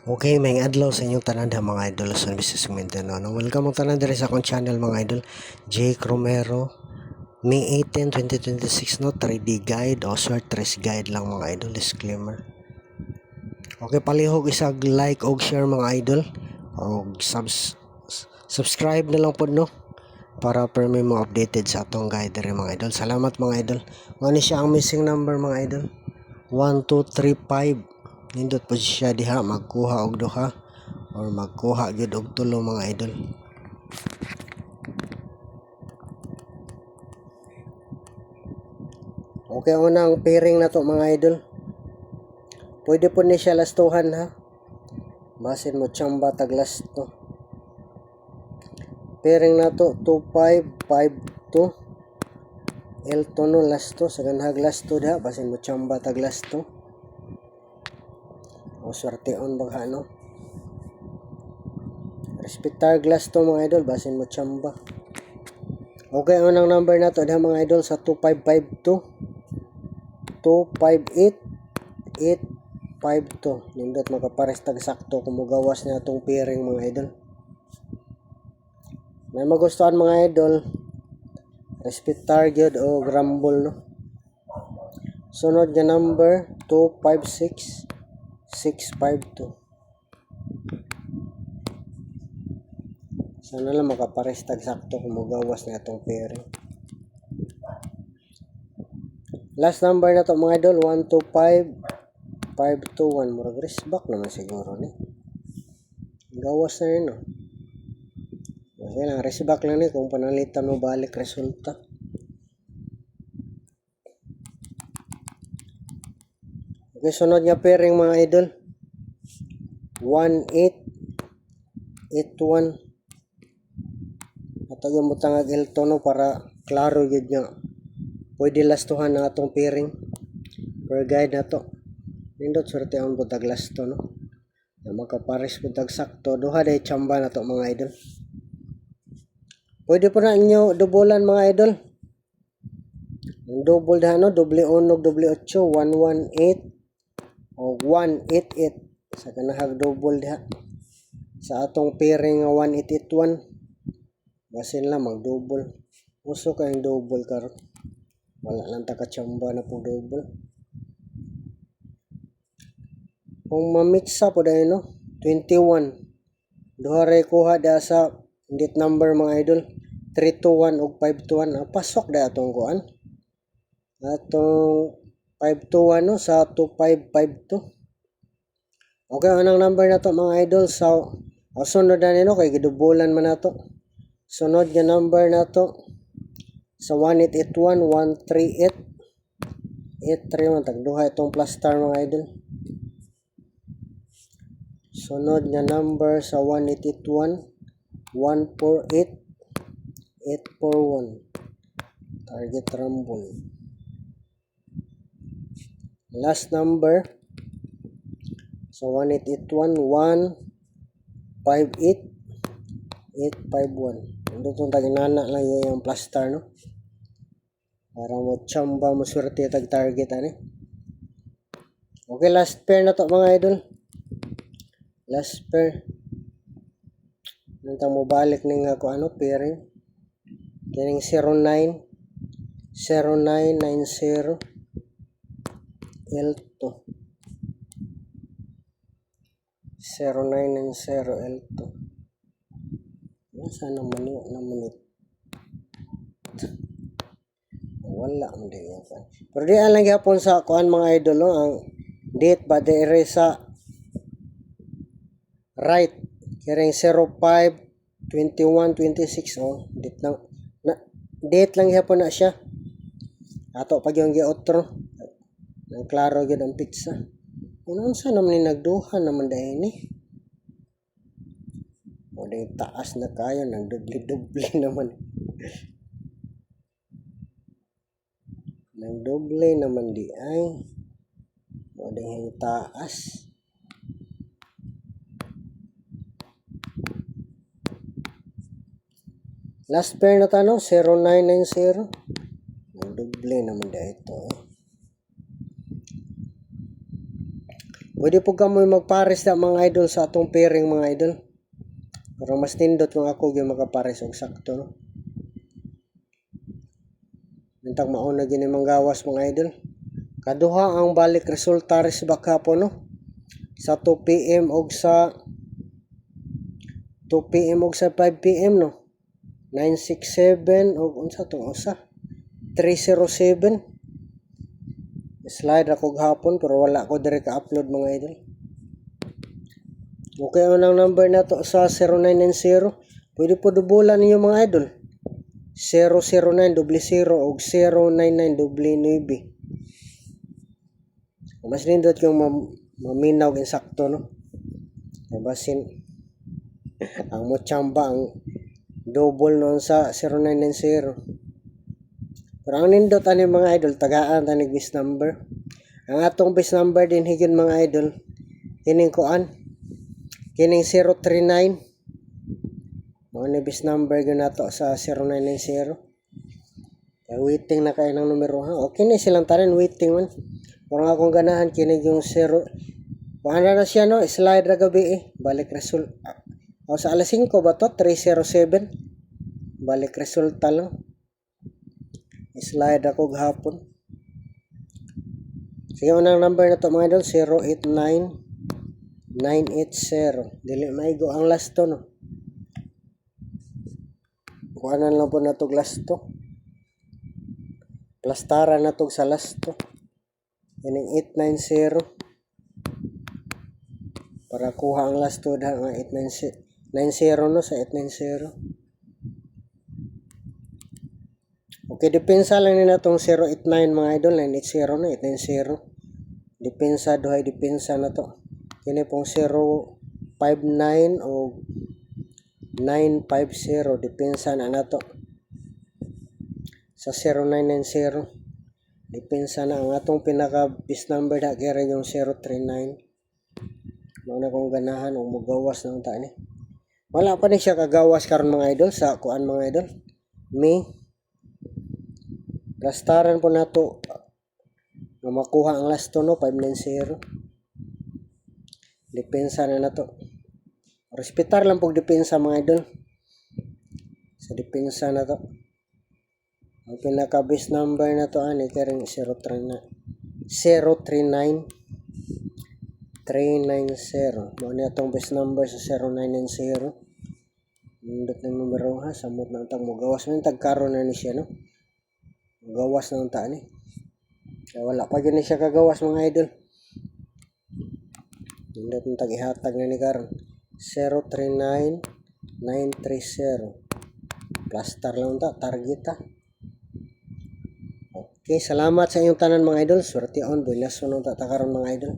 Okay, may adlaw sa inyong tanan mga idol sa Business Mindanao. Welcome mo tanan diri sa akong channel mga idol. Jake Romero, May 18, 2026 no, 3D guide o short trace guide lang mga idol, disclaimer. Okay, palihog isag like og share mga idol. O subscribe na lang po no para per may mo updated sa atong guide diri mga idol. Salamat mga idol. Mani siya ang missing number mga idol. 1235. Nindot po siya diha magkuha og duha or magkuha gyud og tulo mga idol. Okay, unang pairing na to mga idol. Pwede po ni siya lastuhan ha. Basin mo tsamba tag lasto. Pairing na to 2552. L2 no lasto sa ganhag lasto diha basin mo tsamba tag lasto. O swerte on bagha no. Respitar glass to mga idol basin mo tsamba. Okay, unang number na to diha mga idol sa 2552 258 852. Nindot makapares tag sakto kung mugawas na itong pairing mga idol. May magustuhan mga idol, respitar gyud o rumble no. Sunod nga number 256 652. Sana lang makapares tag sakto kung mugawas na itong pairing. Last number na to mga idol 125 521. Murag back naman siguro ni. Gawas na yun no. Kasi lang back lang ni kung panalitan mo balik resulta. Okay, sunod nga pairing mga idol 1881. Atago mo tangag L2 no para klaro yun nga. Pwede lastuhan na atong pairing. Per guide na to. Nindot swerte ang butag lasto no. Na makapares butag sakto. Duha day tsamba na to mga idol. Pwede po na inyo dubulan mga idol. Ang double na no. Doble 1, doble 8, 118 o 188. Sa kanahag double diha. Sa atong pairing 1881. Basin lang mag-double. Uso kayong double karon. Wala lang taka-tsamba na po double. Kung mamiksa po dahil no, 21. Duha ray kuha da sa date number mga idol. 321 ug 521. Pasok da atong kuan. Atong 521 no sa 2552. Okay, anong number na to mga idol? So, sunod na nino kay gidubulan man na to. Sunod nga number na to sa 1881 138 831 tagduha itong plus star mga idol. Sunod nga number sa 1881 148 841 target rumble. Last number sa 1881 158 851. Ito itong taginana lang yung plus star no. Para mo tsamba mo swerte tag target ani. Okay, last pair na to mga idol. Last pair. Nantang mo balik ning ako ano pairing. Kining 09 0990 L2 0990 L2. Sana manu naman ito. Wala mo din yan. Pero di lang yapon sa kuan mga idol no, ang date ba dire sa right. Kiring 05 21 26 oh, date lang na date lang yapon na siya. Ato pag yung giotro. Nang klaro gyud ang pizza. Unsa naman ni nagduha naman dai ni. O din taas na kayo, nagdoble-doble naman. Nagdoble naman di ay. O din taas. Last pair na tanong, 0990. Nagdoble naman di ito. Pwede po kamo magpares na mga idol sa atong pairing mga idol. Pero mas nindot kung ako yung makapares og sakto no. Nintag mauna gini manggawas mga idol. Kaduha ang balik resulta res baka po no. Sa 2 PM og sa 2 PM og sa 5 PM no. 967 og unsa to usa 307. Slide ako gahapon pero wala ko dire ka-upload mga idol. Okay ang number na to sa 0990. Pwede po dubulan ninyo mga idol. 00900 o 09999. Mas nindot yung maminaw insakto no. Basin ang mo chamba ang double noon sa 0990. Pero ang nindot ani mga idol tagaan tani bis number. Ang atong bis number din higyon mga idol kining kuan kining 039 mo ni bis number gyud nato sa 0990. Waiting na kay ng numero ha. Okay ni silang tanan waiting man. Pero akong ganahan kini yung 0 paano na siya no slide ra gabi balik result o sa alas 5 ba to 307 balik resulta lang. Slide ako gahapon. Sige unang number na to mga idol 089980. Dili maigo ang last to no. Kuanan lang po na to last to. Plastara na to sa last to. Ining 890 para kuha ang last to da nga 890 no sa 890. Okay, depensa lang nila itong 089 mga idol, 980 na, 890. Depensa, duhay depensa na to. Kini pong 059 o 950, depensa na na to. Sa 0990, depensa na ang atong pinaka-bis number na kaya yung 039. Mauna kong ganahan o magawas ng taan eh. Wala pa rin siya kagawas karon mga idol sa kuan mga idol. Lastaran po na to na makuha ang last to no 590. Depensa na to. Respetar lang pog depensa mga idol. Sa depensa na to. Ang pinaka base number na to ani karing 039 390. Mo ni atong base number sa 0990. Nindot ng numero ha samot na tag mo gawas man tag karon na ni siya no. Gawas na unta ni. Kaya wala pa gyud siya kagawas mga idol. Nindot ng tag ihatag na ni karon 039930. Plaster lang ta target ha. Okay, salamat sa inyong tanan mga idol. Swerte on builas unta ta karon mga idol.